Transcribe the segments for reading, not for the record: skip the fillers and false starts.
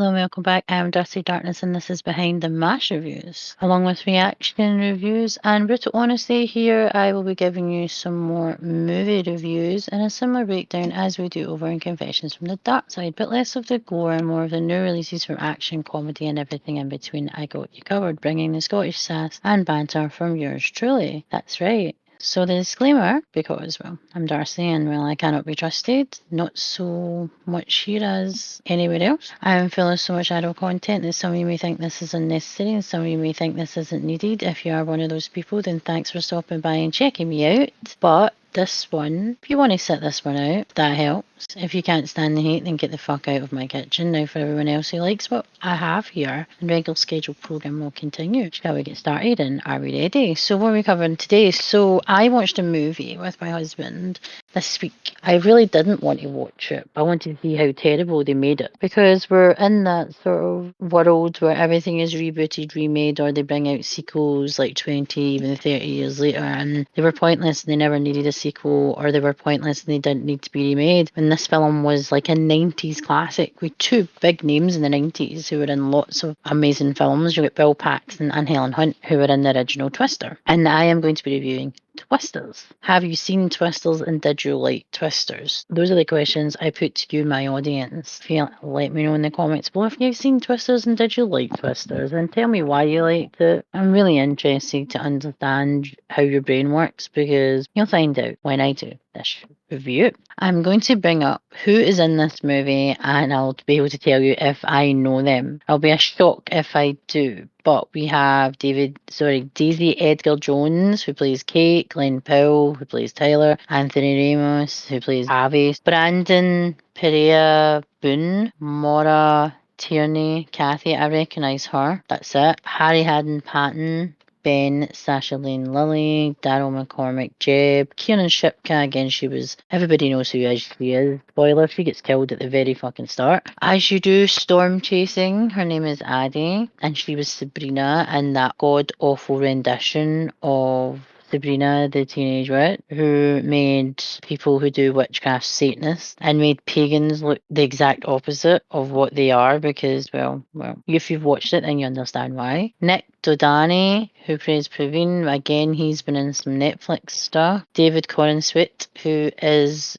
Hello and welcome back. I'm Darcy Darkness and this is Behind the Mash Reviews, along with reaction reviews and brutal honesty. Here I will be giving you some more movie reviews and a similar breakdown as we do over in Confessions from the Dark Side, but less of the gore and more of the new releases from action, comedy and everything in between. I got you covered, bringing the Scottish sass and banter from yours truly. That's right. So the disclaimer, because, well, I'm Darcy and, well, I cannot be trusted, not so much here as anywhere else. I am full of so much adult content that some of you may think this is unnecessary and some of you may think this isn't needed. If you are one of those people, then thanks for stopping by and checking me out. But this one, if you want to sit this one out, that helps. If you can't stand the heat, then get the fuck out of my kitchen. Now, for everyone else who likes what I have here, the regular scheduled programme will continue. Shall we get started? And are we ready? So, what are we covering today? So, I watched a movie with my husband this week. I really didn't want to watch it. I wanted to see how terrible they made it. Because we're in that sort of world where everything is rebooted, remade, or they bring out sequels like 20, even 30 years later. And they were pointless and they never needed a sequel, or they were pointless and they didn't need to be remade. And this film was like a 90s classic with two big names in the 90s who were in lots of amazing films. You got Bill Paxton and Helen Hunt, who were in the original Twister. And I am going to be reviewing Twisters. Have you seen Twisters and did you like Twisters? Those are the questions I put to you, my audience. If you let me know in the comments below if you've seen Twisters and did you like Twisters, and tell me why you liked it. I'm really interested to understand how your brain works because you'll find out when I do this review. I'm going to bring up who is in this movie and I'll be able to tell you if I know them. I'll be a shock if I do. But we have Daisy Edgar-Jones, who plays Kate, Glenn Powell, who plays Tyler, Anthony Ramos, who plays Harvey, Brandon Perea Boone, Maura Tierney, Kathy, I recognise her. That's it. Harry Haddon Patton, Ben, Sasha Lane Lilly, Daryl McCormick, Jeb, Kieran Shipka, again, everybody knows who she is. Spoiler, she gets killed at the very fucking start. As you do, storm chasing, her name is Addie, and she was Sabrina in that god-awful rendition of Sabrina the Teenage Witch, who made people who do witchcraft Satanists and made pagans look the exact opposite of what they are because, well, if you've watched it, then you understand why. Nick Dodani, who plays Praveen, again, he's been in some Netflix stuff. David Corenswet, who is,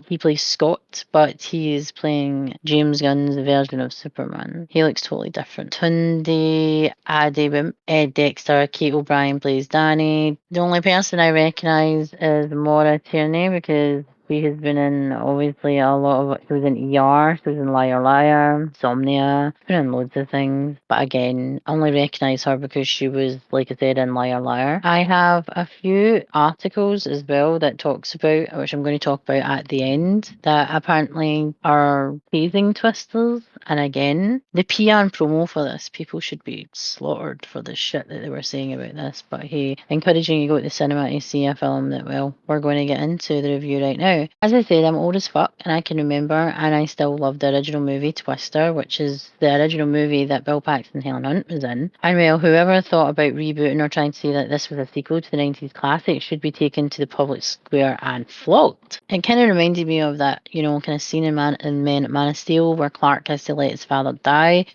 he plays Scott, but he is playing James Gunn's version of Superman. He looks totally different. Tunde Adewimp, Ed Dexter, Kate O'Brien plays Danny. The only person I recognise is Maura Tierney because she has been in, obviously, a lot of, she was in ER, she was in Liar Liar, Insomnia, she's been in loads of things, but again, I only recognise her because she was, like I said, in Liar Liar. I have a few articles as well that talks about, which I'm going to talk about at the end, that apparently are teasing Twisters, and again, the PR and promo for this, people should be slaughtered for the shit that they were saying about this, but hey, encouraging you to go to the cinema to see a film that, well, we're going to get into the review right now. As I said, I'm old as fuck and I can remember, and I still love the original movie Twister, which is the original movie that Bill Paxton and Helen Hunt was in. And well, whoever thought about rebooting or trying to say that this was a sequel to the 90s classic should be taken to the public square and flogged. It kind of reminded me of that, kind of scene in Men at Man of Steel where Clark has to let his father die,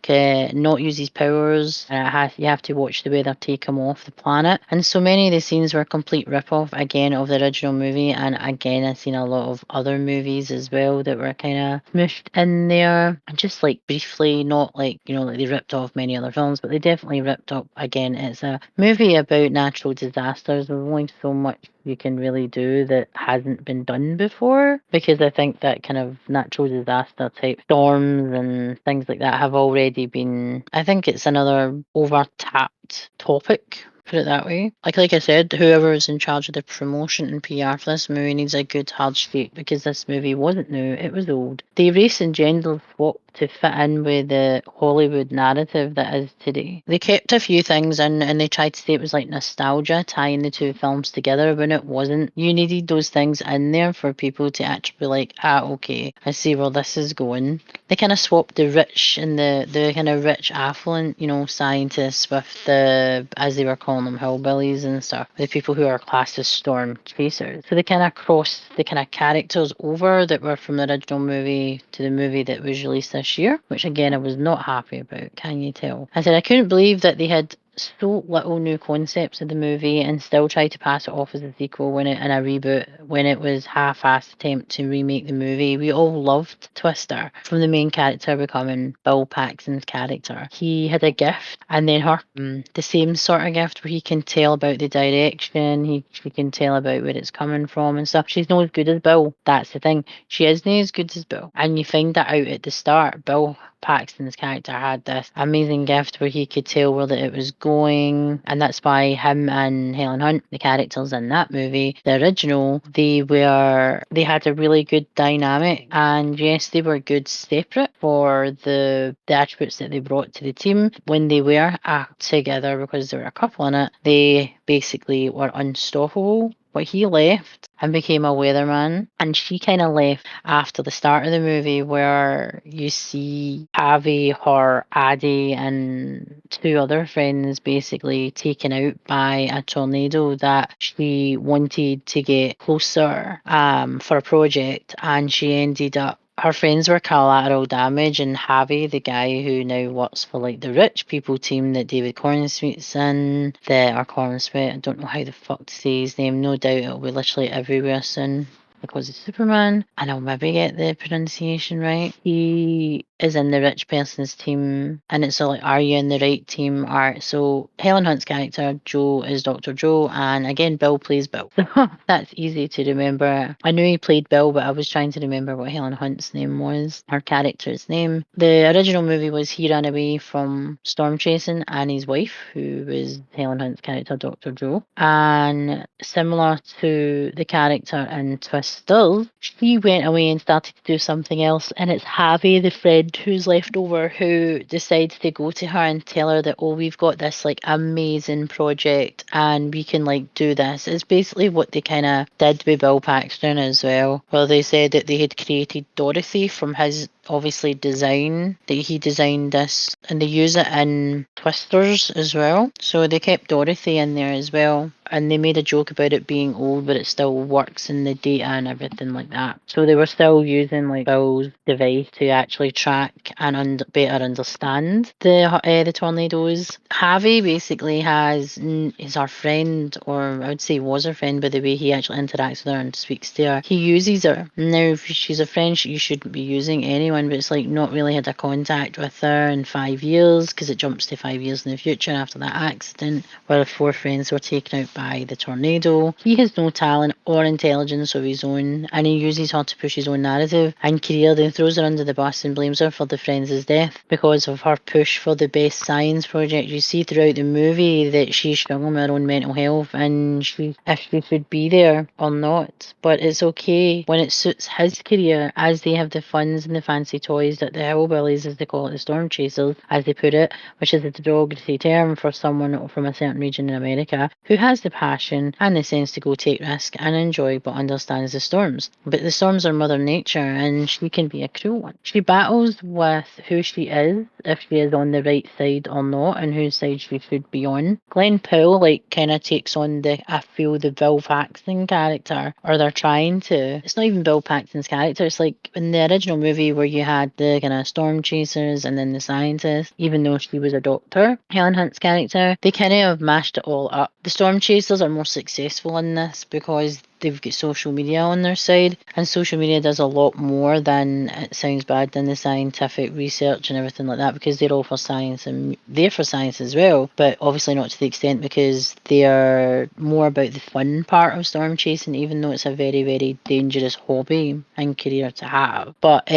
not use his powers, and you have to watch the way they take him off the planet. And so many of the scenes were a complete rip-off, again, of the original movie, and again, I've seen a lot of other movies as well that were kind of smooshed in there, just like briefly, not like, like they ripped off many other films, but they definitely ripped up, again, it's a movie about natural disasters. There's only so much you can really do that hasn't been done before, because I think that kind of natural disaster type storms and things like that have already been, I think it's another over-tapped topic, put it that way. Like I said, whoever is in charge of the promotion and PR for this movie needs a good hard shake because this movie wasn't new, it was old. They race and gender swap to fit in with the Hollywood narrative that is today. They kept a few things in and they tried to say it was like nostalgia, tying the two films together when it wasn't. You needed those things in there for people to actually be like, okay, I see where this is going. They kind of swapped the rich and the kind of rich affluent, scientists with the, as they were calling them, hillbillies and stuff, the people who are classed as storm chasers. So they kind of crossed the kind of characters over that were from the original movie to the movie that was released this this year, which again I was not happy about, can you tell? I said I couldn't believe that they had so little new concepts of the movie and still tried to pass it off as a sequel when it in a reboot when it was half-assed attempt to remake the movie. We all loved Twister, from the main character becoming Bill Paxton's character. He had a gift, and then her the same sort of gift where he can tell about the direction, she can tell about where it's coming from and stuff. She's not as good as Bill. That's the thing. She isn't as good as Bill. And you find that out at the start. Bill Paxton's character had this amazing gift where he could tell where it was going, and that's why him and Helen Hunt, the characters in that movie, the original, they had a really good dynamic, and yes, they were good separate for the attributes that they brought to the team. When they were together, because they were a couple in it, they basically were unstoppable. But he left and became a weatherman, and she kind of left after the start of the movie, where you see Harvey, her, Addie, and two other friends basically taken out by a tornado that she wanted to get closer for a project, and she ended up her friends were collateral damage, and Harvey, the guy who now works for like the rich people team that David Cornsweet's in, I don't know how the fuck to say his name, no doubt it'll be literally everywhere soon because it's Superman, and I'll maybe get the pronunciation right. He is in the rich person's team, and it's all like, are you in the right team? So Helen Hunt's character, Joe, is Dr. Joe, and again, Bill plays Bill. So that's easy to remember. I knew he played Bill, but I was trying to remember what Helen Hunt's name was, her character's name. The original movie was he ran away from storm chasing and his wife, who was Helen Hunt's character, Dr. Joe. And similar to the character in Twisters, she went away and started to do something else, and it's Harvey, the friend who's left over, who decides to go to her and tell her that, oh, we've got this like amazing project and we can like do this. It's basically what they kind of did with Bill Paxton as well, where they said that they had created Dorothy from his obviously design, that he designed this, and they use it in Twisters as well. So they kept Dorothy in there as well, and they made a joke about it being old, but it still works in the data and everything like that. So they were still using like Bill's device to actually track and better understand the tornadoes. Harvey basically is our friend, or I would say was her friend, by the way he actually interacts with her and speaks to her. He uses her. Now, if she's a friend, you shouldn't be using anyone, but it's like not really had a contact with her in 5 years, because it jumps to 5 years in the future after that accident where the 4 friends were taken out by the tornado. He has no talent or intelligence of his own, and he uses her to push his own narrative and career, then throws her under the bus and blames her for the friends' death because of her push for the best science project. You see throughout the movie that she's struggling with her own mental health, and if she should be there or not. But it's okay when it suits his career, as they have the funds and the fancy toys that the hillbillies, as they call it, the storm chasers, as they put it, which is a derogatory term for someone from a certain region in America who has the passion and the sense to go take risk and enjoy, but understands the storms. But the storms are Mother Nature, and she can be a cruel one. She battles with who she is, if she is on the right side or not, and whose side she should be on. Glenn Powell kind of takes on I feel the Bill Paxton character, or they're trying to. It's not even Bill Paxton's character. It's like in the original movie where you had the kind of storm chasers and then the scientist, even though she was a doctor. Helen Hunt's character, they kind of have mashed it all up. The storm chasers are more successful in this because they've got social media on their side, and social media does a lot more than, it sounds bad, than the scientific research and everything like that, because they're all for science and they're for science as well, but obviously not to the extent, because they're more about the fun part of storm chasing, even though it's a very, very dangerous hobby and career to have. But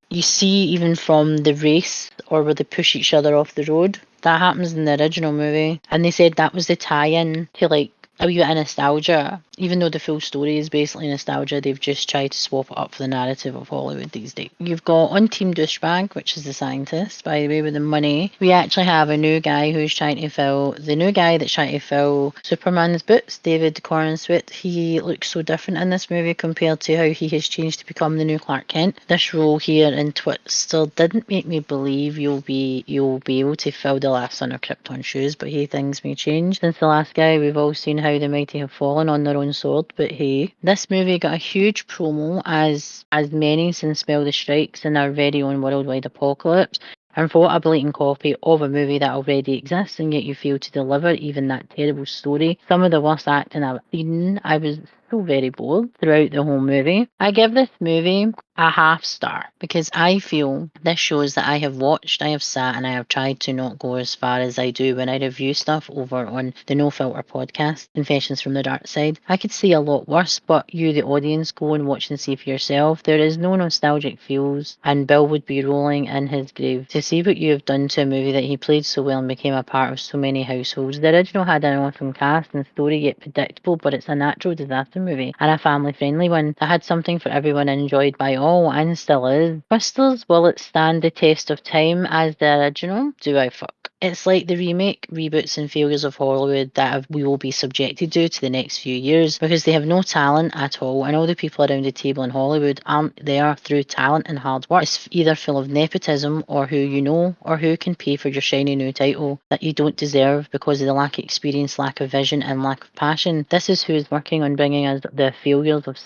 you see even from the race, or where they push each other off the road, that happens in the original movie, and they said that was the tie-in to like a wee bit of nostalgia. Even though the full story is basically nostalgia, they've just tried to swap it up for the narrative of Hollywood these days. You've got on Team Douchebag, which is the scientist, by the way, with the money. We actually have a new guy that's trying to fill Superman's boots, David Cornsweet. He looks so different in this movie compared to how he has changed to become the new Clark Kent. This role here in Twister didn't make me believe you'll be able to fill the last Son of Krypton shoes, but hey, things may change. Since the last guy, we've all seen how the mighty have fallen on their own drawn sword, but hey. This movie got a huge promo as many since Smell the Strikes in our very own worldwide apocalypse. And for what a blatant copy of a movie that already exists and yet you fail to deliver even that terrible story. Some of the worst acting I've seen. I was so very bored throughout the whole movie. I give this movie a half star because I feel this shows that I have watched, I have sat and I have tried to not go as far as I do when I review stuff over on the No Filter podcast, Confessions from the Dark Side. I could see a lot worse, but you, the audience, go and watch and see for yourself. There is no nostalgic feels, and Bill would be rolling in his grave to see what you have done to a movie that he played so well and became a part of so many households. The original had an awesome cast and story, yet predictable, but it's a natural disaster movie and a family friendly one that had something for everyone and enjoyed by all and still is. Twisters, will it stand the test of time as the original? Do I fuck? It's like the remake, reboots and failures of Hollywood that we will be subjected to the next few years because they have no talent at all and all the people around the table in Hollywood aren't there through talent and hard work. It's either full of nepotism or who you know or who can pay for your shiny new title that you don't deserve because of the lack of experience, lack of vision and lack of passion. This is who is working on bringing us the failures of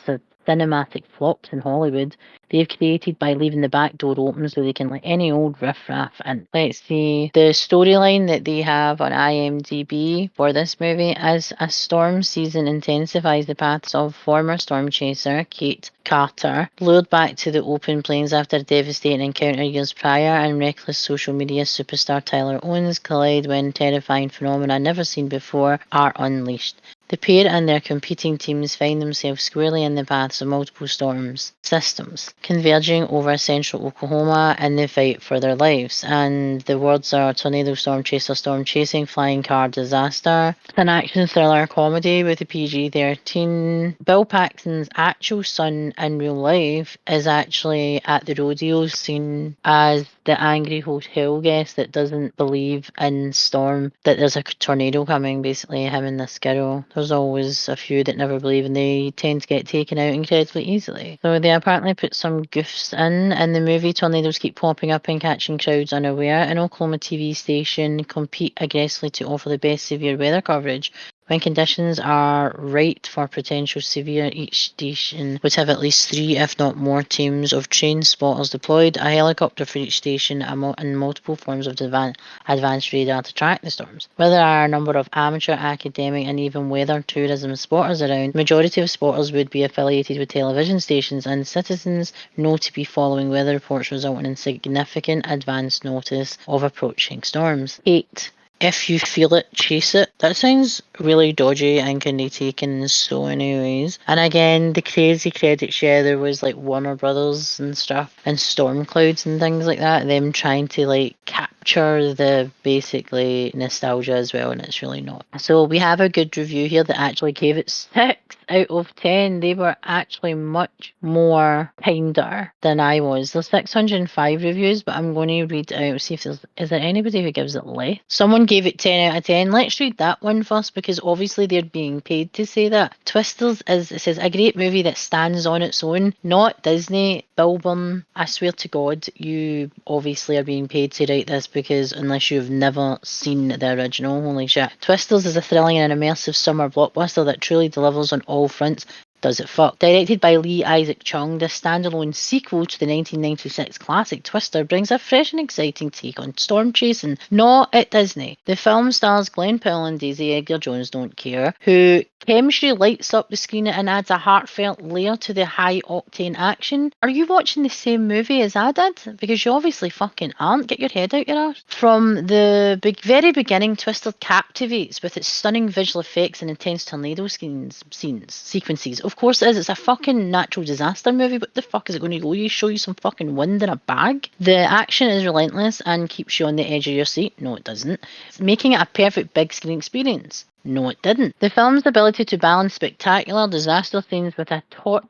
cinematic flops in Hollywood they've created by leaving the back door open so they can let any old riffraff in. Let's see. The storyline that they have on IMDb for this movie is a storm season intensifies the paths of former storm chaser Kate Carter, lured back to the open plains after a devastating encounter years prior, and reckless social media superstar Tyler Owens collide when terrifying phenomena never seen before are unleashed. The pair and their competing teams find themselves squarely in the paths of multiple storms systems, converging over central Oklahoma in the fight for their lives. And the words are tornado, storm chaser, storm chasing, flying car, disaster. It's an action thriller comedy with a PG-13. Bill Paxton's actual son in real life is actually at the rodeo scene as the angry hotel guest that doesn't believe in storm, that there's a tornado coming, basically, him and this girl. There's always a few that never believe and they tend to get taken out incredibly easily. So they apparently put some goofs in the movie. Tornadoes keep popping up and catching crowds unaware. An Oklahoma TV station compete aggressively to offer the best severe weather coverage. When conditions are right for potential severe, each station would have at least 3, if not more, teams of trained spotters deployed, a helicopter for each station, and multiple forms of advanced radar to track the storms. Where there are a number of amateur, academic, and even weather tourism spotters around, the majority of spotters would be affiliated with television stations, and citizens know to be following weather reports resulting in significant advance notice of approaching storms. 8. If you feel it, chase it. That sounds really dodgy and can be taken in so many ways. And again, the crazy credits, yeah, there was like Warner Brothers and stuff and Storm Clouds and things like that. Them trying to like capture the basically nostalgia as well, and it's really not. So we have a good review here that actually gave it 6 out of 10. They were actually much more kinder than I was. There's 605 reviews, but I'm going to read out, see if is there anybody who gives it less. Someone gave it 10 out of 10. Let's read that one first because obviously they're being paid to say that. Twisters is, it says, a great movie that stands on its own, not Disney. Bill Byrne, I swear to God, you obviously are being paid to write this because unless you've never seen the original, holy shit. Twisters is a thrilling and immersive summer blockbuster that truly delivers on all fronts. Does it fuck? Directed by Lee Isaac Chung, this standalone sequel to the 1996 classic Twister brings a fresh and exciting take on storm chasing, not at Disney. The film stars Glenn Powell and Daisy Edgar-Jones Don't Care, who chemistry lights up the screen and adds a heartfelt layer to the high-octane action. Are you watching the same movie as I did? Because you obviously fucking aren't. Get your head out your arse. From the very beginning, Twister captivates with its stunning visual effects and intense tornado sequences. Of course it is. It's a fucking natural disaster movie. What the fuck is it going to go? You show you some fucking wind in a bag? The action is relentless and keeps you on the edge of your seat. No, it doesn't. It's making it a perfect big screen experience. No, it didn't. The film's ability to balance spectacular disaster scenes with a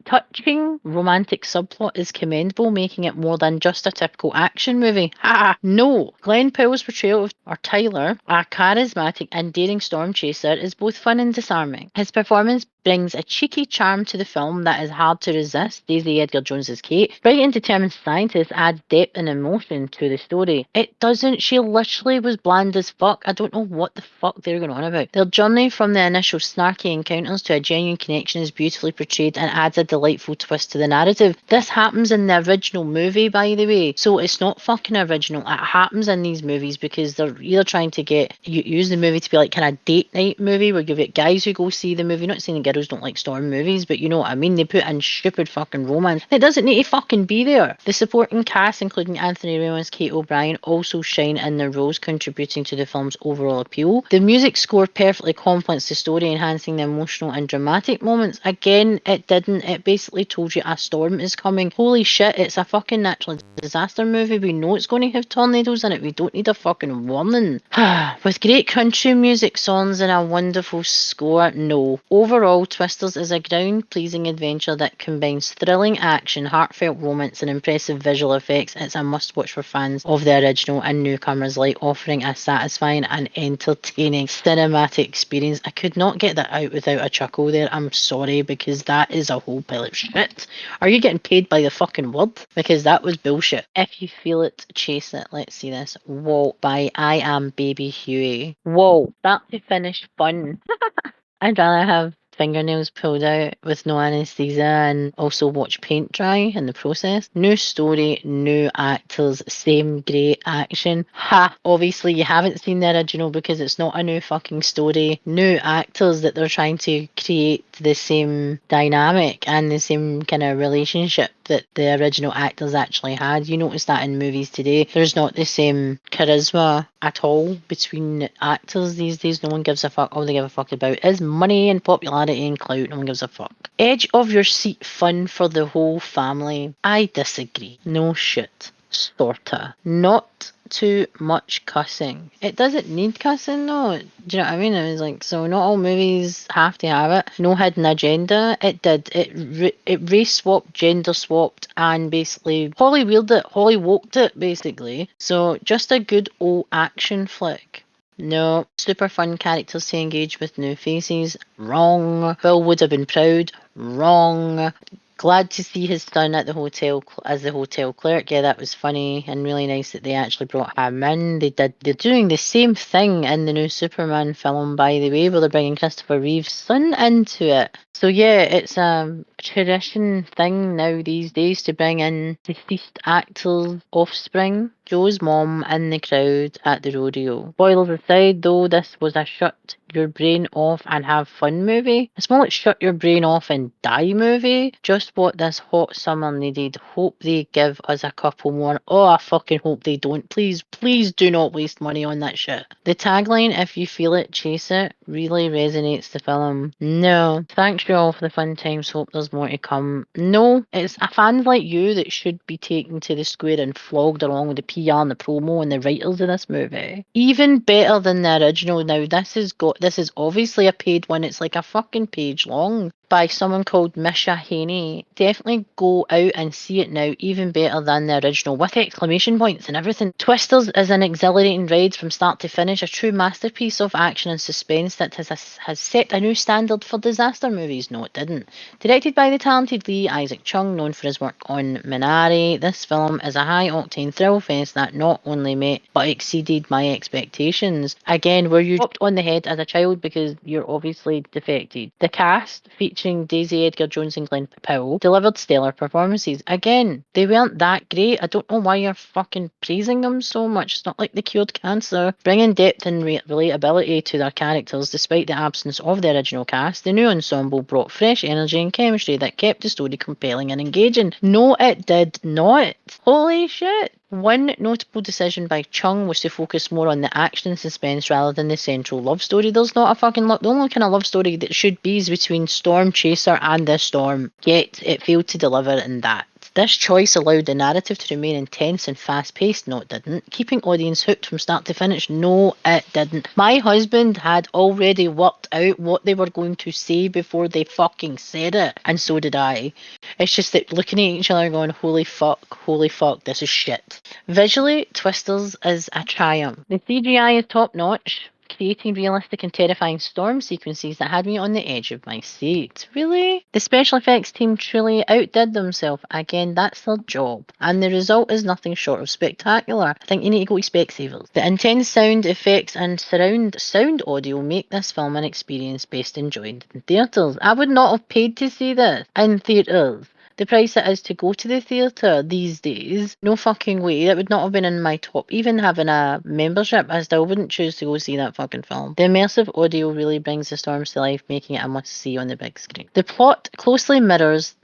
touching romantic subplot is commendable, making it more than just a typical action movie. Ha! No! Glenn Powell's portrayal of Tyler, a charismatic and daring storm chaser, is both fun and disarming. His performance brings a cheeky charm to the film that is hard to resist. Daisy Edgar-Jones' Kate, bright and determined scientist, adds depth and emotion to the story. It doesn't. She literally was bland as fuck. I don't know what the fuck they're going on about. Their journey from the initial snarky encounters to a genuine connection is beautifully portrayed and adds a delightful twist to the narrative. This happens in the original movie, by the way, so it's not fucking original. It happens in these movies because they're either trying to use the movie to be like kind of date night movie where you've got guys who go see the movie. Not saying the girls don't like storm movies, but you know what I mean. They put in stupid fucking romance. It doesn't need to fucking be there. The supporting cast, including Anthony Ramos, Kate O'Brien, also shine in their roles, contributing to the film's overall appeal. The music score perfectly complements the story, enhancing the emotional and dramatic moments. Again, it didn't. It basically told you a storm is coming. Holy shit, it's a fucking natural disaster movie. We know it's going to have tornadoes in it. We don't need a fucking warning. With great country music, songs, and a wonderful score, no. Overall, Twisters is a ground-pleasing adventure that combines thrilling action, heartfelt romance, and impressive visual effects. It's a must-watch for fans of the original and newcomers alike, offering a satisfying and entertaining cinematic experience. I could not get that out without a chuckle there. I'm sorry, because that is a whole pile of shit. Are you getting paid by the fucking word? Because that was bullshit. If you feel it, chase it. Let's see this. Walt by I Am Baby Huey. Whoa, start to finish fun. I'd rather have fingernails pulled out with no anesthesia and also watch paint dry in the process. New story, new actors, same great action. Ha! Obviously you haven't seen the original because it's not a new fucking story. New actors that they're trying to create the same dynamic and the same kind of relationship that the original actors actually had. You notice that in movies today. There's not the same charisma at all between actors these days. No one gives a fuck. All they give a fuck about is money and popularity and clout. No one gives a fuck. Edge of your seat fun for the whole family. I disagree. No shit. Sorta. Not too much cussing. It doesn't need cussing though. Do you know what I mean? It was like, so not all movies have to have it. No hidden agenda. It did. It race swapped, gender swapped, and basically Hollywooed it, Hollywoked it basically. So just a good old action flick. No. Super fun characters to engage with, new faces. Wrong. Bill would have been proud. Wrong. Glad to see his son at the hotel as the hotel clerk. Yeah, that was funny and really nice that they actually brought him in. They're doing the same thing in the new Superman film, by the way, where they're bringing Christopher Reeve's son into it. So yeah, it's a tradition thing now these days to bring in deceased actors' offspring. Joe's mom in the crowd at the rodeo. Spoilers aside though, this was a shut your brain off and have fun movie. It's more like shut your brain off and die movie. Just what this hot summer needed. Hope they give us a couple more. Oh, I fucking hope they don't. Please, please do not waste money on that shit. The tagline, if you feel it, chase it, really resonates the film. No. Thanks you all for the fun times. Hope there's more to come. No, it's fans like you that should be taken to the square and flogged along with the PR and the promo and the writers of this movie. Even better than the original. Now this is obviously a paid one. It's like a fucking page long by someone called Misha Haney. Definitely go out and see it now. Even better than the original with exclamation points and everything. Twisters is an exhilarating ride from start to finish. A true masterpiece of action and suspense that has set a new standard for disaster movies. No, it didn't. Directed by the talented Lee Isaac Chung, known for his work on Minari, this film is a high-octane thrill fest that not only met but exceeded my expectations. Again, were you dropped on the head as a child because you're obviously defected? The cast, featuring Daisy Edgar-Jones and Glenn Powell, delivered stellar performances. Again, they weren't that great. I don't know why you're fucking praising them so much. It's not like they cured cancer. Bringing depth and relatability to their characters despite the absence of the original cast, the new ensemble brought fresh energy and chemistry that kept the story compelling and engaging. No, it did not. Holy shit. One notable decision by Chung was to focus more on the action and suspense rather than the central love story. There's not a fucking the only kind of love story that should be is between Storm Chaser and the Storm, yet it failed to deliver in that. This choice allowed the narrative to remain intense and fast-paced. No, it didn't. Keeping audience hooked from start to finish. No, it didn't. My husband had already worked out what they were going to say before they fucking said it, and so did I. It's just that looking at each other going, holy fuck, this is shit. Visually, Twisters is a triumph. The CGI is top-notch. creating realistic and terrifying storm sequences that had me on the edge of my seat. Really? The special effects team truly outdid themselves. Again, that's their job. And the result is nothing short of spectacular. I think you need to go to Specsavers. The intense sound effects and surround sound audio make this film an experience best enjoyed in theatres. I would not have paid to see this in theatres. The price it is to go to the theatre these days, no fucking way. That would not have been in my top. Even having a membership, I still wouldn't choose to go see that fucking film. The immersive audio really brings the storms to life, making it a must-see on the big screen. The plot closely mirrors...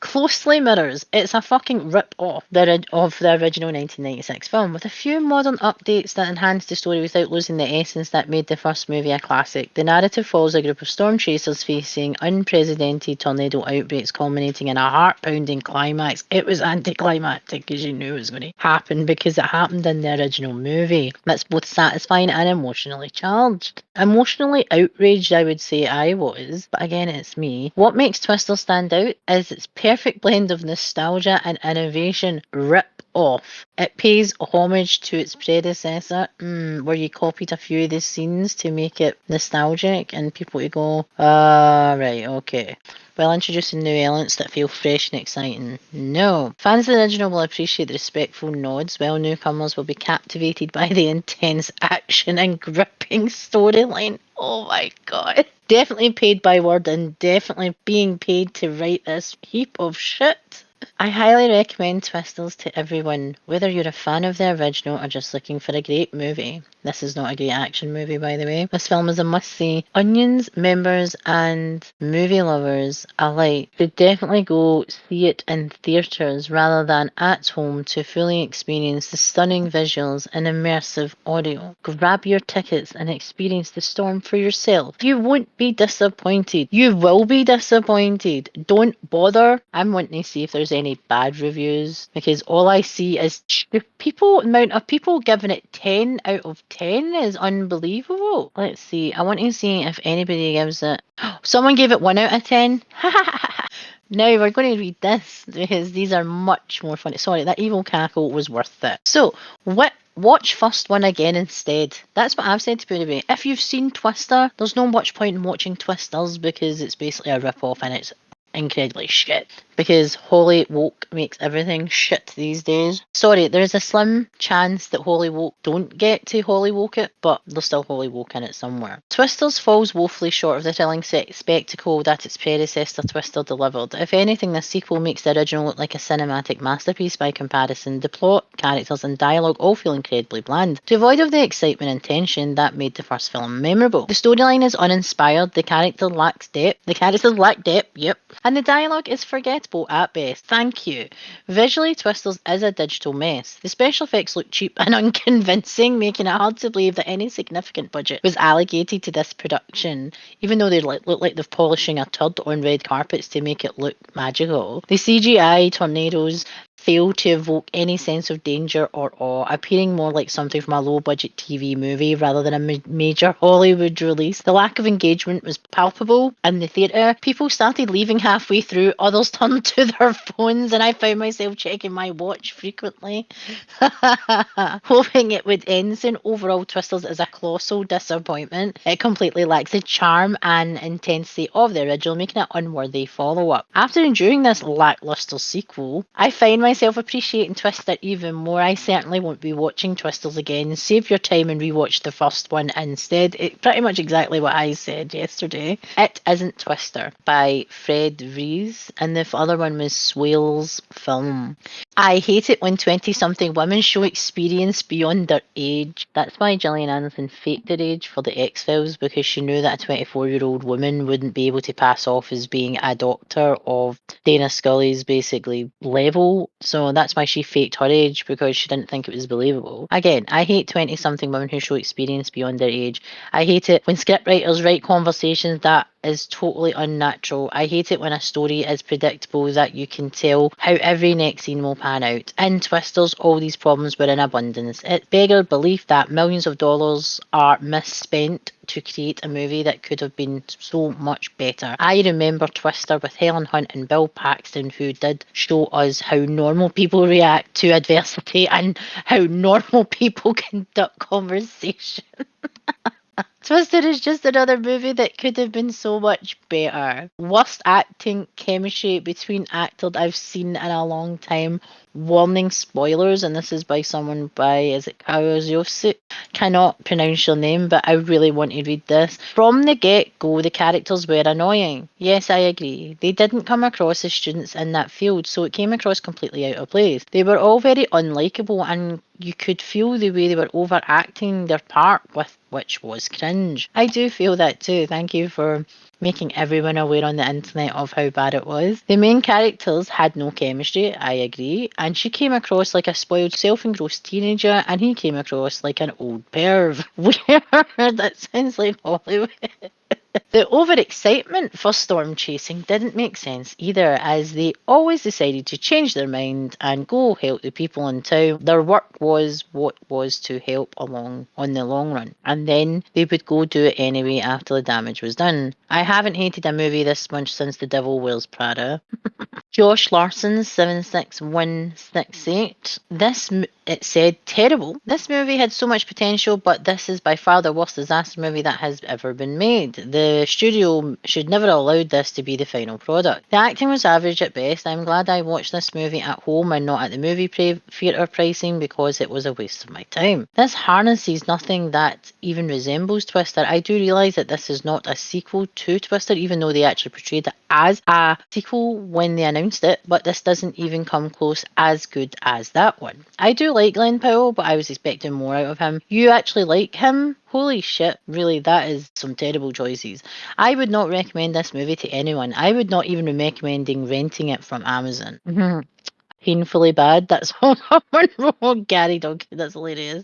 closely mirrors. It's a fucking rip-off of the original 1996 film, with a few modern updates that enhance the story without losing the essence that made the first movie a classic. The narrative follows a group of storm chasers facing unprecedented tornado outbreaks, culminating in a heart-pounding climax. It was anticlimactic because you knew it was going to happen because it happened in the original movie. That's both satisfying and emotionally charged. Emotionally outraged, I would say I was, but again, it's me. What makes Twister stand out is its perfect blend of nostalgia and innovation. Rip off. It pays homage to its predecessor, where you copied a few of the scenes to make it nostalgic and people to go, right, okay. While introducing new elements that feel fresh and exciting. No. Fans of the original will appreciate the respectful nods, while newcomers will be captivated by the intense action and gripping storyline. Oh my god. Definitely paid by word and definitely being paid to write this heap of shit. I highly recommend Twisters to everyone, whether you're a fan of the original or just looking for a great movie. This is not a great action movie, by the way. This film is a must-see. Onions, members, and movie lovers alike should definitely go see it in theatres rather than at home to fully experience the stunning visuals and immersive audio. Grab your tickets and experience the storm for yourself. You won't be disappointed. You will be disappointed. Don't bother. I'm wanting to see if there's any bad reviews because all I see is the amount of people giving it 10 out of 10 is unbelievable. Let's see. I want to see if anybody gives it. Someone gave it 1 out of 10. Now we're going to read this because these are much more funny. Sorry, that evil cackle was worth it. So, watch first one again instead. That's what I've said to people. If you've seen Twister, there's no much point in watching Twisters because it's basically a rip-off and it's incredibly shit. Because Holy Woke makes everything shit these days. Sorry, there is a slim chance that Holy Woke don't get to Holy Woke it, but there's still Holy Woke in it somewhere. Twisters falls woefully short of the thrilling spectacle that its predecessor Twister delivered. If anything, this sequel makes the original look like a cinematic masterpiece by comparison. The plot, characters, and dialogue all feel incredibly bland, devoid of the excitement and tension that made the first film memorable. The storyline is uninspired, the characters lack depth, yep, and the dialogue is forgettable at best. Thank you. Visually, Twisters is a digital mess. The special effects look cheap and unconvincing, making it hard to believe that any significant budget was allocated to this production, even though they look like they're polishing a turd on red carpets to make it look magical. The CGI tornadoes fail to evoke any sense of danger or awe, appearing more like something from a low-budget TV movie rather than a major Hollywood release. The lack of engagement was palpable in the theatre. People started leaving halfway through, others turned to their phones, and I found myself checking my watch frequently, hoping it would end soon. Overall, Twisters is a colossal disappointment. It completely lacks the charm and intensity of the original, making it unworthy follow-up. After enduring this lackluster sequel, I find myself appreciating Twister even more. I certainly won't be watching Twisters again. Save your time and rewatch the first one instead. It's pretty much exactly what I said yesterday. It Isn't Twister by Fred Rees, and the other one was Swale's Film. I hate it when 20-something women show experience beyond their age. That's why Gillian Anderson faked her age for the X-Files, because she knew that a 24-year-old woman wouldn't be able to pass off as being a doctor of Dana Scully's basically level. So that's why she faked her age, because she didn't think it was believable. Again, I hate 20-something women who show experience beyond their age. I hate it when scriptwriters write conversations that is totally unnatural. I hate it when a story is predictable that you can tell how every next scene will pan out. In Twisters, all these problems were in abundance. It beggared belief that millions of dollars are misspent to create a movie that could have been so much better. I remember Twister with Helen Hunt and Bill Paxton, who did show us how normal people react to adversity and how normal people conduct conversation. Twisted is just another movie that could have been so much better. Worst acting chemistry between actors I've seen in a long time. Warning spoilers, and this is by someone by, is it Kaoyosu? Cannot pronounce your name, but I really want to read this. From the get-go, the characters were annoying. Yes, I agree. They didn't come across as students in that field, so it came across completely out of place. They were all very unlikable, and you could feel the way they were overacting their part, with which was cringe. I do feel that too. Thank you for making everyone aware on the internet of how bad it was. The main characters had no chemistry, I agree, and she came across like a spoiled, self-engrossed teenager, and he came across like an old perv. Weird, that sounds like Hollywood. The overexcitement for storm chasing didn't make sense either, as they always decided to change their mind and go help the people in town. Their work was what was to help along on the long run, and then they would go do it anyway after the damage was done. I haven't hated a movie this much since The Devil Wears Prada. Josh Larson 76168. It said terrible. This movie had so much potential, but this is by far the worst disaster movie that has ever been made. The studio should never have allowed this to be the final product. The acting was average at best. I'm glad I watched this movie at home and not at the movie theatre pricing, because it was a waste of my time. This harnesses nothing that even resembles Twister. I do realise that this is not a sequel to Twister, even though they actually portrayed it as a sequel when they announced it, but this doesn't even come close as good as that one. I do like Glenn Powell, but I was expecting more out of him. You actually like him? Holy shit, really, that is some terrible choices. I would not recommend this movie to anyone. I would not even be recommending renting it from Amazon. Painfully bad. That's all someone wrote. Gary Dog. That's hilarious.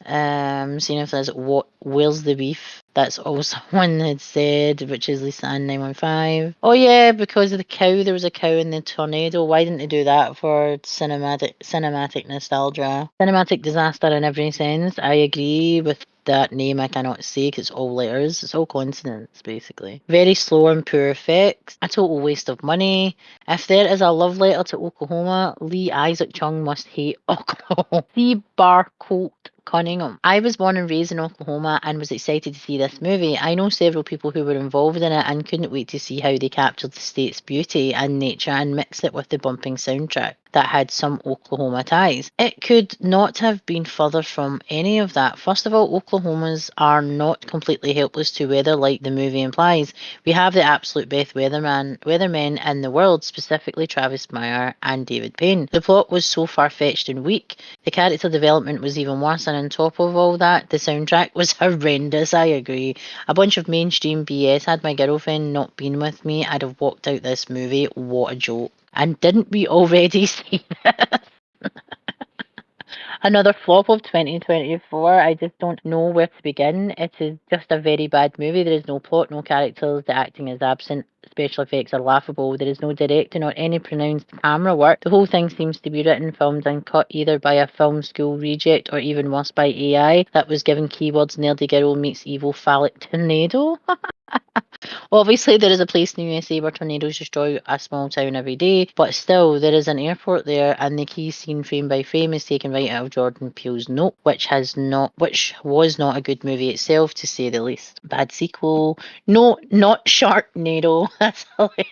Seeing if there's where's the beef. That's all someone had said, which is Lisa Ann 915. Oh yeah, because of the cow. There was a cow in the tornado. Why didn't they do that for cinematic nostalgia? Cinematic disaster in every sense. I agree with that name I cannot say because it's all letters. It's all consonants, basically. Very slow and poor effects. A total waste of money. If there is a love letter to Oklahoma, Lee Isaac Chung must hate Oklahoma. See Barcolt Cunningham. I was born and raised in Oklahoma and was excited to see this movie. I know several people who were involved in it and couldn't wait to see how they captured the state's beauty and nature and mixed it with the bumping soundtrack that had some Oklahoma ties. It could not have been further from any of that. First of all, Oklahomans are not completely helpless to weather like the movie implies. We have the absolute best weathermen in the world, specifically Travis Meyer and David Payne. The plot was so far-fetched and weak. The character development was even worse, and on top of all that, the soundtrack was horrendous. I agree. A bunch of mainstream BS. Had my girlfriend not been with me, I'd have walked out this movie. What a joke. And didn't we already see this? Another flop of 2024. I just don't know where to begin. It is just a very bad movie. There is no plot, no characters, the acting is absent, special effects are laughable, there is no directing or any pronounced camera work. The whole thing seems to be written, filmed and cut either by a film school reject or even worse by AI that was given keywords nerdy girl meets evil phallic tornado. Obviously, there is a place in the USA where tornadoes destroy a small town every day, but still, there is an airport there, and the key scene frame by frame is taken right out of Jordan Peele's Nope, which was not a good movie itself, to say the least. Bad sequel. No, not Sharknado. That's hilarious.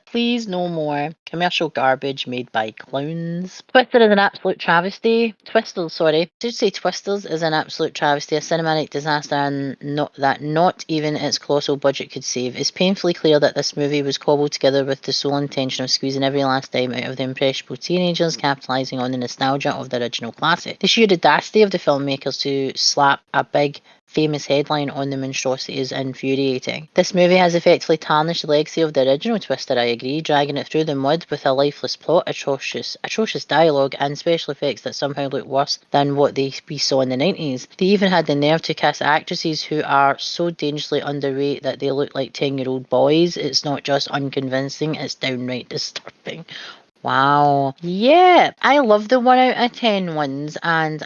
Please, no more commercial garbage made by clowns. Twister is an absolute travesty. Twisters, sorry. I should say Twisters is an absolute travesty, a cinematic disaster, and not even its colossal budget could save. It's painfully clear that this movie was cobbled together with the sole intention of squeezing every last dime out of the impressionable teenagers, capitalising on the nostalgia of the original classic. The sheer audacity of the filmmakers to slap a big famous headline on the monstrosity is infuriating. This movie has effectively tarnished the legacy of the original Twister, I agree, dragging it through the mud with a lifeless plot, atrocious dialogue, and special effects that somehow look worse than what we saw in the 90s. They even had the nerve to cast actresses who are so dangerously underweight that they look like 10-year-old boys. It's not just unconvincing, it's downright disturbing. Wow. Yeah, I love the 1 out of 10 ones, and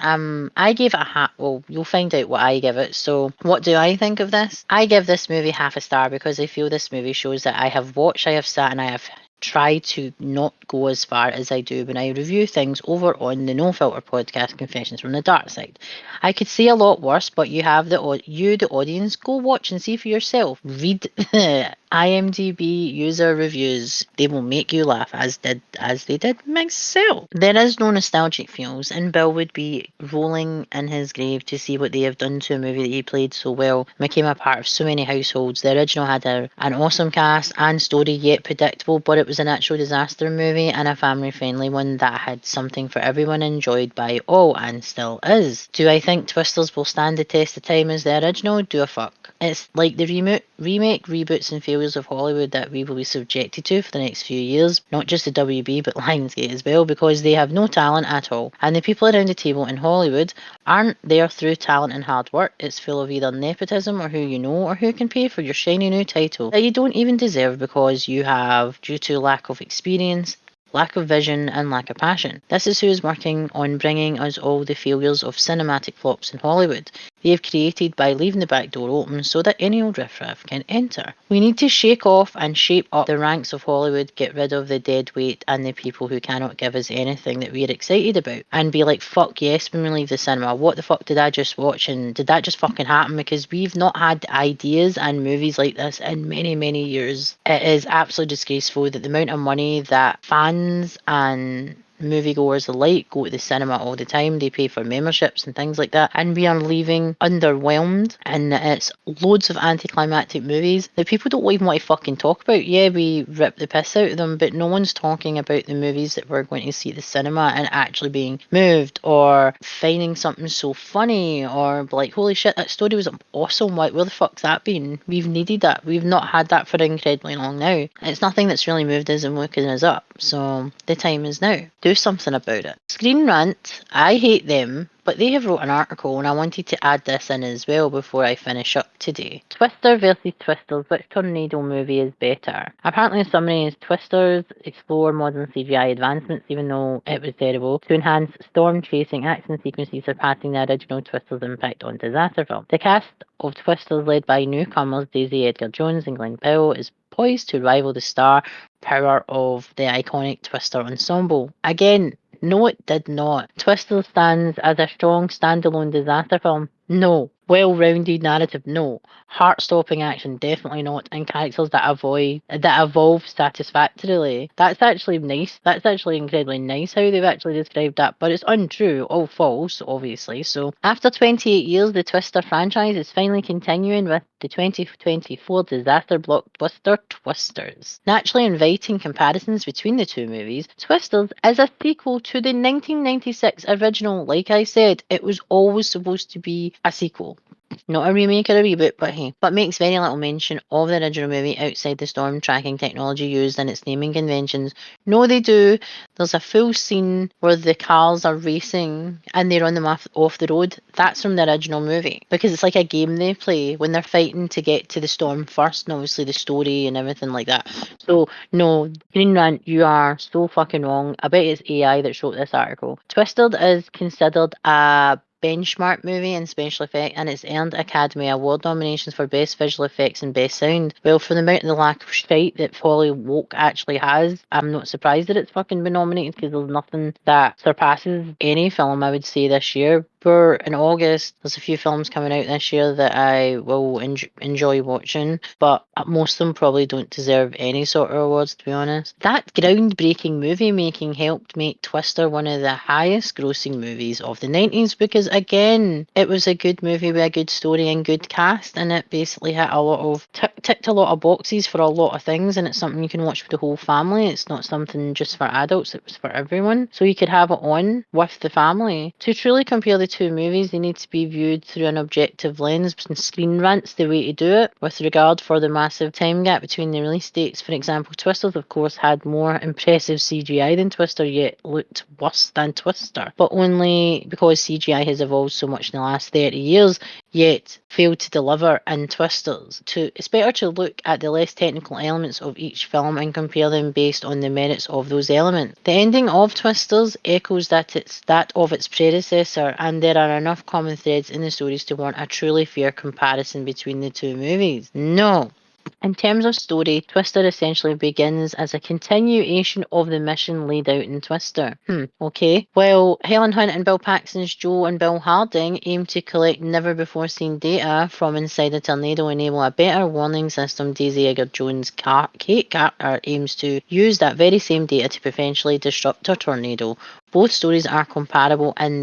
I gave it a half. Well, you'll find out what I give it. So, what do I think of this? I give this movie half a star because I feel this movie shows that I have watched, I have sat, and I have try to not go as far as I do when I review things over on the No Filter podcast, Confessions from the Dark Side. I could say a lot worse, but you have the audience, go watch and see for yourself. Read IMDb user reviews. They will make you laugh, as they did myself. There is no nostalgic feels, and Bill would be rolling in his grave to see what they have done to a movie that he played so well and became a part of so many households. The original had an awesome cast and story, yet predictable, but it was an actual disaster movie and a family friendly one that had something for everyone, enjoyed by all and still is. Do I think Twisters will stand the test of time as the original? Do a fuck. It's like the remake, reboots and failures of Hollywood that we will be subjected to for the next few years. Not just the WB but Lionsgate as well, because they have no talent at all. And the people around the table in Hollywood aren't there through talent and hard work. It's full of either nepotism or who you know or who can pay for your shiny new title that you don't even deserve because you have due to lack of experience, lack of vision and lack of passion. This is who is working on bringing us all the failures of cinematic flops in Hollywood. They have created by leaving the back door open so that any old riffraff can enter. We need to shake off and shape up the ranks of Hollywood, get rid of the dead weight and the people who cannot give us anything that we're excited about, and be like, fuck yes, when we leave the cinema, what the fuck did I just watch and did that just fucking happen? Because we've not had ideas and movies like this in many, many years. It is absolutely disgraceful that the amount of money that fans and moviegoers alike go to the cinema all the time. They pay for memberships and things like that, and we are leaving underwhelmed, and it's loads of anticlimactic movies that people don't even want to fucking talk about. Yeah, we rip the piss out of them, but no one's talking about the movies that we're going to see at the cinema and actually being moved or finding something so funny or like, holy shit, that story was awesome, where the fuck's that been? We've needed that. We've not had that for incredibly long now. It's nothing that's really moved us and woken us up, so the time is now. Do something about it. Screen Rant, I hate them, but they have wrote an article and I wanted to add this in as well before I finish up today. Twister versus Twisters, which tornado movie is better? Apparently the summary is Twisters explore modern CGI advancements, even though it was terrible, to enhance storm chasing action sequences surpassing the original Twisters' impact on disaster film. The cast of Twisters, led by newcomers Daisy Edgar-Jones and Glenn Powell, is poised to rival the star power of the iconic Twister ensemble. Again, no, it did not. Twister stands as a strong standalone disaster film. No. Well-rounded narrative. No. Heart-stopping action. Definitely not. And characters that evolve satisfactorily. That's actually nice. That's actually incredibly nice how they've actually described that. But it's untrue. All false, obviously. So after 28 years, the Twister franchise is finally continuing with the 2024 disaster blockbuster Twisters. Naturally inviting comparisons between the two movies, Twisters is a sequel to the 1996 original. Like I said, it was always supposed to be a sequel. Not a remake or a reboot, but hey. But makes very little mention of the original movie outside the storm tracking technology used in its naming conventions. No, they do. There's a full scene where the cars are racing and they run them off the road. That's from the original movie. Because it's like a game they play when they're fighting to get to the storm first, and obviously the story and everything like that. So, no, Green Rant, you are so fucking wrong. I bet it's AI that wrote this article. Twisted is considered a benchmark movie in special effect, and it's earned Academy Award nominations for Best Visual Effects and Best Sound. Well, for the amount of the lack of shite that Folly Woke actually has, I'm not surprised that it's fucking been nominated, because there's nothing that surpasses any film, I would say, this year. We're in August. There's a few films coming out this year that I will enjoy watching, but most of them probably don't deserve any sort of awards, to be honest. That groundbreaking movie making helped make Twister one of the highest grossing movies of the 90s, because again, it was a good movie with a good story and good cast, and it basically hit a lot of ticked a lot of boxes for a lot of things, and it's something you can watch with the whole family. It's not something just for adults, it was for everyone, so you could have it on with the family. To truly compare the two movies, they need to be viewed through an objective lens, and Screen Rant's the way to do it, with regard for the massive time gap between the release dates. For example, Twisters, of course, had more impressive CGI than Twister, yet looked worse than Twister, but only because CGI has evolved so much in the last 30 years, yet failed to deliver in Twisters. It's better to look at the less technical elements of each film and compare them based on the merits of those elements. The ending of Twisters echoes that of its predecessor, and there are enough common threads in the stories to warrant a truly fair comparison between the two movies. No. In terms of story, Twister essentially begins as a continuation of the mission laid out in Twister. Okay. Well, Helen Hunt and Bill Paxton's Joe and Bill Harding aim to collect never-before-seen data from inside a tornado, enable a better warning system. Daisy Edgar-Jones' Kate Carter aims to use that very same data to potentially disrupt a tornado. Both stories are comparable in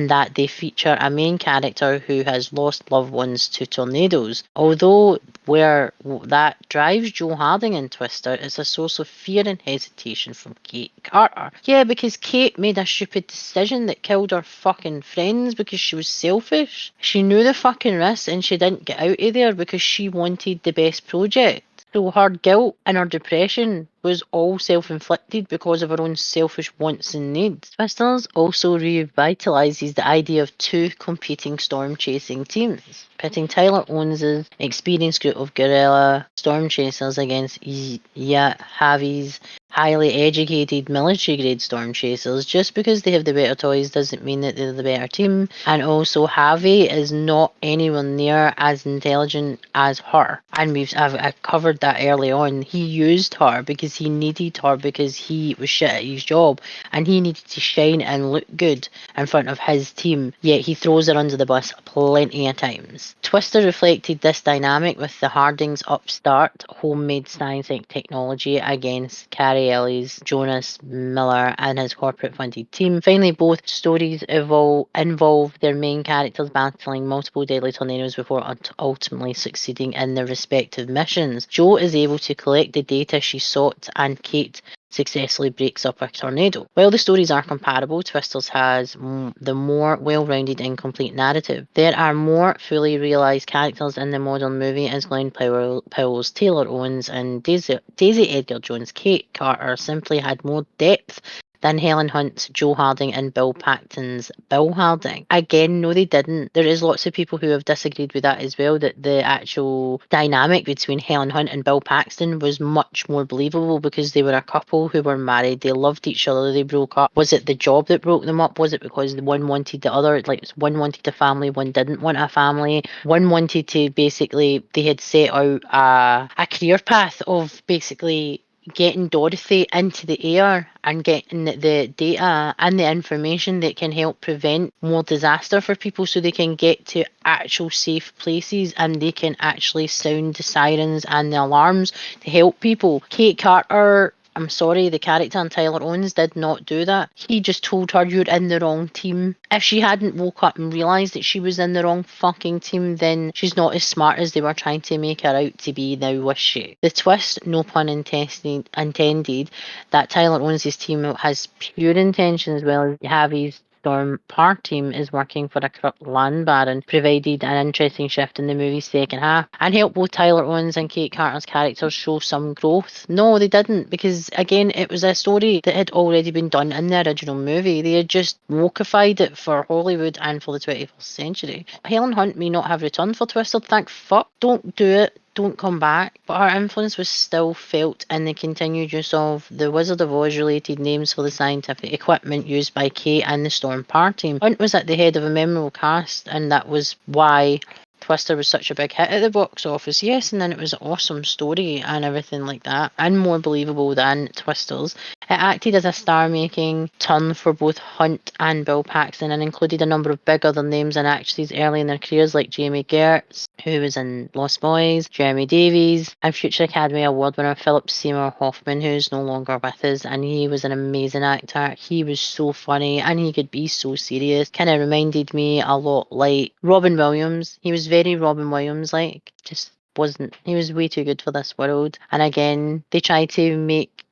that they feature a main character who has lost loved ones to tornadoes. Although where that drives Joe Harding in Twister, it's a source of fear and hesitation from Kate Carter. Yeah, because Kate made a stupid decision that killed her fucking friends because she was selfish. She knew the fucking risk and she didn't get out of there because she wanted the best project. So her guilt and her depression was all self-inflicted because of her own selfish wants and needs. Twisters also revitalises the idea of two competing storm-chasing teams, pitting Tyler Owens' experienced group of guerrilla storm chasers against Javi's highly educated military-grade storm chasers. Just because they have the better toys doesn't mean that they're the better team. And also, Javi is not anywhere near as intelligent as her. And I've covered that early on. He used her because he needed her because he was shit at his job and he needed to shine and look good in front of his team. Yet he throws her under the bus plenty of times. Twister reflected this dynamic with the Hardings' upstart homemade science technology against Carrie Ellis, Jonas Miller and his corporate funded team. Finally, both stories involve their main characters battling multiple deadly tornadoes before ultimately succeeding in their respective missions. Jo is able to collect the data she sought and Kate successfully breaks up a tornado. While the stories are comparable, Twisters has the more well-rounded and complete narrative. There are more fully realised characters in the modern movie as Glenn Powell's Taylor Owens and Daisy Edgar-Jones' Kate Carter simply had more depth than Helen Hunt's Joe Harding and Bill Paxton's Bill Harding. Again, no they didn't. There is lots of people who have disagreed with that as well, that the actual dynamic between Helen Hunt and Bill Paxton was much more believable because they were a couple who were married, they loved each other, they broke up. Was it the job that broke them up? Was it because one wanted the other? Like one wanted a family, one didn't want a family. One wanted to basically, they had set out a career path of basically getting Dorothy into the air and getting the data and the information that can help prevent more disaster for people so they can get to actual safe places and they can actually sound the sirens and the alarms to help people. Kate Carter, I'm sorry, the character in Tyler Owens did not do that. He just told her you're in the wrong team. If she hadn't woke up and realised that she was in the wrong fucking team, then she's not as smart as they were trying to make her out to be, now was she? The twist, no pun intended, that Tyler Owens' team has pure intention as well as Javi's Storm Par team is working for a corrupt land baron, provided an interesting shift in the movie's second half, and helped both Tyler Owens and Kate Carter's characters show some growth. No, they didn't, because again, it was a story that had already been done in the original movie. They had just wokeified it for Hollywood and for the 21st century. Helen Hunt may not have returned for Twisted, thank fuck. Don't do it. Don't come back. But her influence was still felt in the continued use of the Wizard of Oz related names for the scientific equipment used by Kate and the Storm Par team. Hunt was at the head of a memorable cast, and that was why Twister was such a big hit at the box office. Yes, and then it was an awesome story and everything like that, and more believable than Twisters. It acted as a star-making turn for both Hunt and Bill Paxton and included a number of big other names and actresses early in their careers like Jamie Gertz, who was in Lost Boys, Jeremy Davies, and future Academy Award winner Philip Seymour Hoffman, who's no longer with us, and he was an amazing actor. He was so funny and he could be so serious. Kind of reminded me a lot like Robin Williams. He was very Robin Williams like, just wasn't. He was way too good for this world. And again, they tried to make,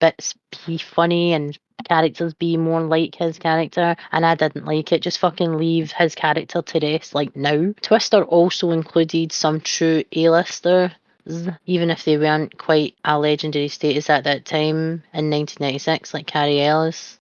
bits be funny and characters be more like his character, and I didn't like it. Just fucking leave his character to rest like now. Twister also included some true A-listers, even if they weren't quite a legendary status at that time in 1996, like Carrie Ellis.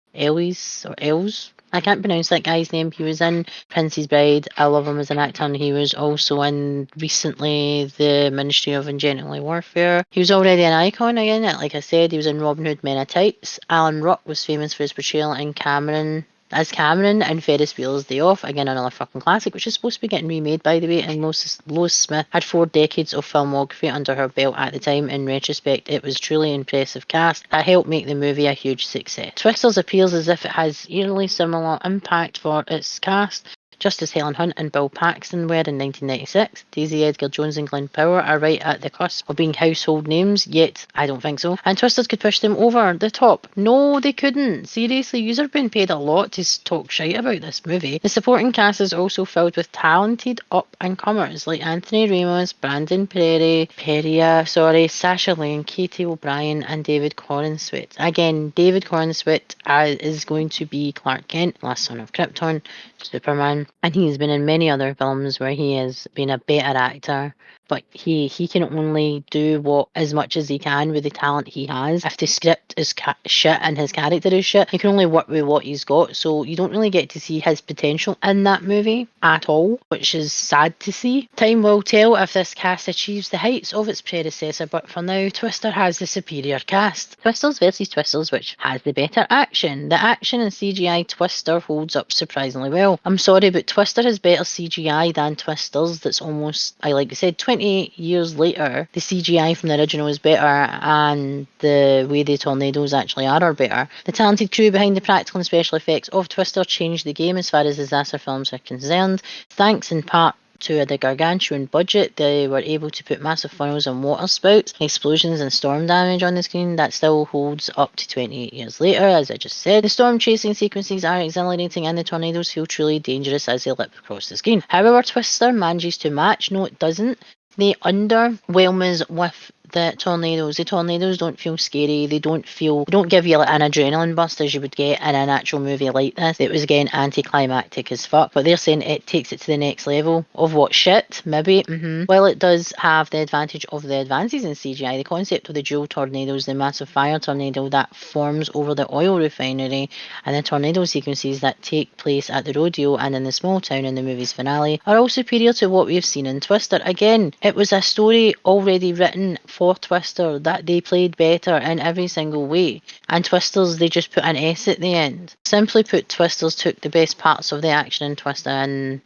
I can't pronounce that guy's name. He was in Princess Bride. I love him as an actor, and he was also in recently the Ministry of Ungentle Warfare. He was already an icon again. Like I said, he was in Robin Hood Men in Tights. Alan Ruck was famous for his portrayal in Cameron as Cameron in Ferris Bueller's Day Off, again another fucking classic, which is supposed to be getting remade by the way, and Lois Smith had 4 decades of filmography under her belt at the time. In retrospect, it was truly impressive cast that helped make the movie a huge success. Twisters appears as if it has eerily similar impact for its cast, just as Helen Hunt and Bill Paxton were in 1996. Daisy Edgar-Jones and Glenn Powell are right at the cusp of being household names, yet I don't think so. And Twisters could push them over the top. No, they couldn't. Seriously, you've been paid a lot to talk shite about this movie. The supporting cast is also filled with talented up-and-comers like Anthony Ramos, Brandon Perea, Sacha Lane, Katie O'Brien, and David Corenswet. Again, David Corenswet is going to be Clark Kent, Last Son of Krypton, Superman, and he's been in many other films where he has been a better actor, but he can only do as much as he can with the talent he has. If the script is shit and his character is shit, he can only work with what he's got, so you don't really get to see his potential in that movie at all, which is sad to see. Time will tell if this cast achieves the heights of its predecessor, but for now, Twister has the superior cast. Twisters versus Twisters, which has the better action. The action in CGI Twister holds up surprisingly well. I'm sorry, but Twister has better CGI than Twisters. That's almost, like I said, 28 years later, the CGI from the original is better, and the way the tornadoes actually are better. The talented crew behind the practical and special effects of Twister changed the game as far as disaster films are concerned. Thanks in part to the gargantuan budget, they were able to put massive funnels and water spouts, explosions and storm damage on the screen that still holds up to 28 years later, as I just said. The storm chasing sequences are exhilarating and the tornadoes feel truly dangerous as they leap across the screen. However, Twister manages to match. No, it doesn't. They underwhelm us with the tornadoes. The tornadoes don't feel scary. They don't give you like an adrenaline bust as you would get in an actual movie like this. It was again anticlimactic as fuck, but they're saying it takes it to the next level of what shit, maybe. While it does have the advantage of the advances in CGI, the concept of the dual tornadoes, the massive fire tornado that forms over the oil refinery, and the tornado sequences that take place at the rodeo and in the small town in the movie's finale are all superior to what we've seen in Twister. Again, it was a story already written for Twister that they played better in every single way, and Twisters, they just put an S at the end. Simply put, Twisters took the best parts of the action in Twister and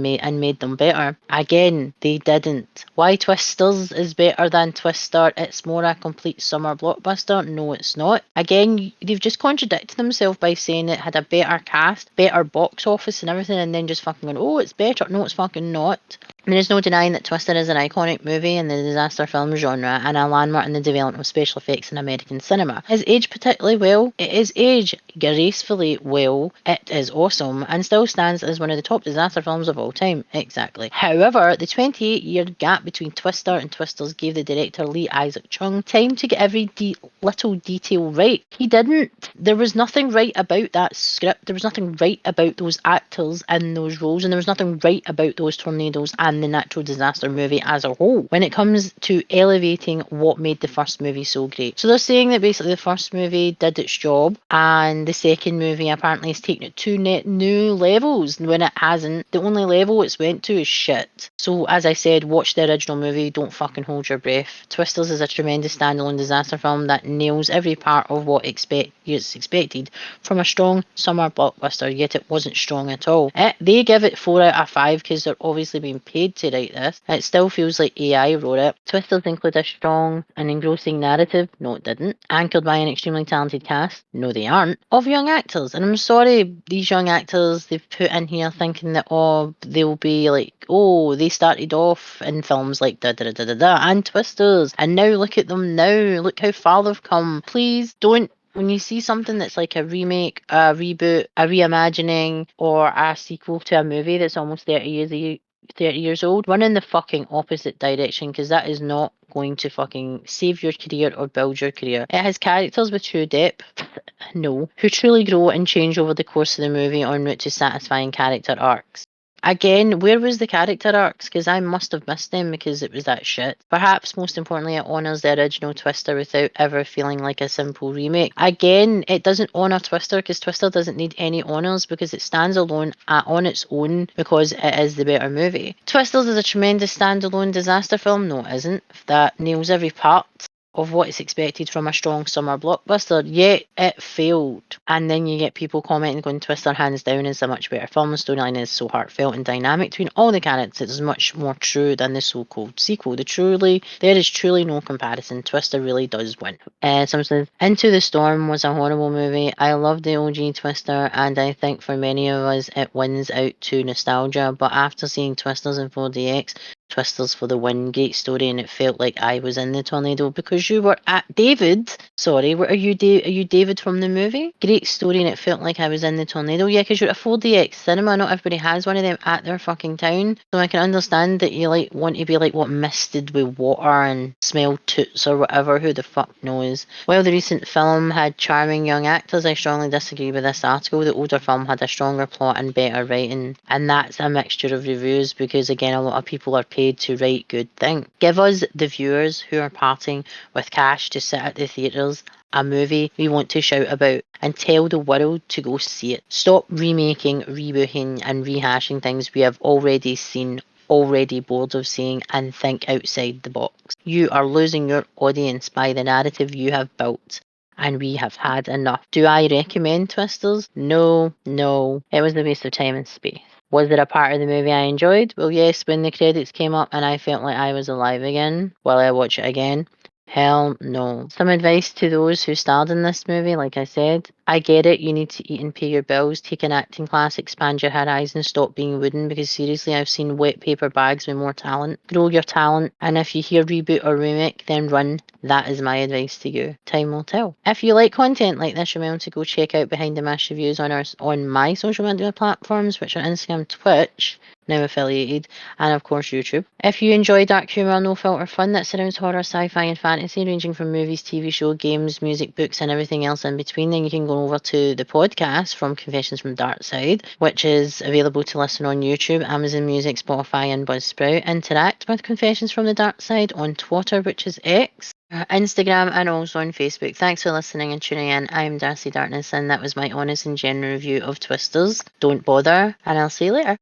made them better. Again, they didn't. Why Twisters is better than Twister? It's more a complete summer blockbuster. No, it's not. Again, they've just contradicted themselves by saying it had a better cast, better box office and everything, and then just fucking going, oh, it's better. No, it's fucking not. There is no denying that Twister is an iconic movie in the disaster film genre and a landmark in the development of special effects in American cinema. It is aged particularly well. It is aged gracefully well. It is awesome and still stands as one of the top disaster films of all time. Exactly. However, the 28-year gap between Twister and Twisters gave the director Lee Isaac Chung time to get every little detail right. He didn't. There was nothing right about that script. There was nothing right about those actors in those roles, and there was nothing right about those tornadoes and the natural disaster movie as a whole when it comes to elevating what made the first movie so great. So they're saying that basically the first movie did its job and the second movie apparently has taken it to new levels when it hasn't. The only level it's went to is shit. So as I said, watch the original movie, don't fucking hold your breath. Twisters is a tremendous standalone disaster film that nails every part of what is expected from a strong summer blockbuster, yet it wasn't strong at all. They give it 4 out of 5 because they're obviously being paid to write this. It still feels like AI wrote it. Twisters include a strong and engrossing narrative. No, it didn't. Anchored by an extremely talented cast. No, they aren't. Of young actors. And I'm sorry, these young actors they've put in here thinking that, oh, they'll be like, oh, they started off in films like da da da da da and Twisters. And now look at them now. Look how far they've come. Please don't. When you see something that's like a remake, a reboot, a reimagining, or a sequel to a movie that's almost 30 years old, run in the fucking opposite direction, because that is not going to fucking save your career or build your career. It has characters with true depth, no, who truly grow and change over the course of the movie en route to satisfying character arcs. Again, where was the character arcs? Because I must have missed them because it was that shit. Perhaps most importantly, it honours the original Twister without ever feeling like a simple remake. Again, it doesn't honour Twister because Twister doesn't need any honours because it stands alone on its own because it is the better movie. Twisters is a tremendous standalone disaster film. No, it isn't. That nails every part of what is expected from a strong summer blockbuster, yet it failed. And then you get people commenting going, Twister hands down is a much better film. The storyline is so heartfelt and dynamic between all the characters. It is much more true than the so-called sequel. There is truly no comparison. Twister really does win. Someone says, Into the Storm was a horrible movie. I love the OG Twister, and I think for many of us it wins out to nostalgia. But after seeing Twisters in 4DX, Twisters for the win, great story, and it felt like I was in the tornado because you were at David. Sorry, are you David from the movie? Great story, and it felt like I was in the tornado. Yeah, because you're at a 4DX cinema. Not everybody has one of them at their fucking town, so I can understand that you like want to be like what misted with water and smell toots or whatever. Who the fuck knows? While the recent film had charming young actors, I strongly disagree with this article. The older film had a stronger plot and better writing, and that's a mixture of reviews because again, a lot of people are paid to write good things. Give us, the viewers who are parting with cash to sit at the theatres, a movie we want to shout about and tell the world to go see it. Stop remaking, rebooting and rehashing things we have already seen, already bored of seeing, and think outside the box. You are losing your audience by the narrative you have built, and we have had enough. Do I recommend Twisters? No. It was a waste of time and space. Was it a part of the movie I enjoyed? Well, yes, when the credits came up and I felt like I was alive again while I watch it again. Hell no. Some advice to those who starred in this movie, like I said. I get it, you need to eat and pay your bills, take an acting class, expand your horizons, stop being wooden, because seriously, I've seen wet paper bags with more talent. Grow your talent, and if you hear reboot or remake, then run. That is my advice to you. Time will tell. If you like content like this, remember to go check out Behind the Mash reviews on my social media platforms, which are Instagram, Twitch, now affiliated, and of course YouTube. If you enjoy dark humour, no filter fun that surrounds horror, sci-fi and fantasy, ranging from movies, TV show, games, music, books and everything else in between, then you can go over to the podcast from Confessions from Dark Side, which is available to listen on YouTube, Amazon Music, Spotify and Buzzsprout. Interact with Confessions from the Dark Side on Twitter, which is X, Instagram and also on Facebook. Thanks for listening and tuning in. I'm Darcy Darkness and that was my honest and general review of Twisters. Don't bother and I'll see you later.